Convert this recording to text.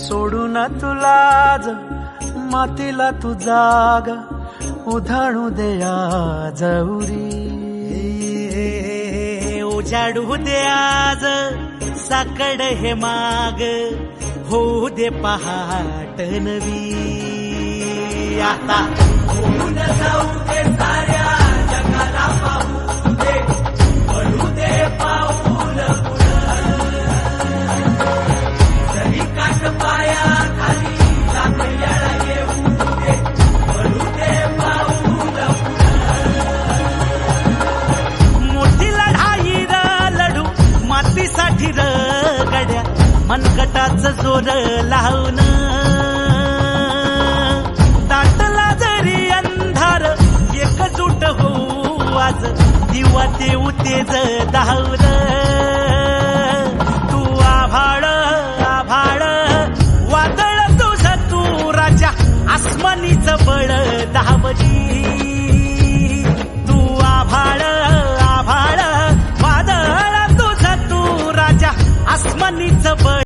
सोडून तुलाज मातीला तू जाग उधाणू दे आज उरी उजाडू दे आज साकड हे माग होऊ दे पहाट नवी आता होऊन जाऊ दे साऱ्या जगाला पाहू दे पडू दे पाऊल जरी काट पाया खाली सापड्याला येऊ दे पडू दे पाऊल मोठी लढाई लढू मातीसाठी गड्या मनगटाच जोर लावून दाटला जरी अंधार एकजूट होऊ आज दिवा देऊ तेज धावून तू आभाळ आभाळ वादळ तुझ तू राजा आसमानीच बळ धावली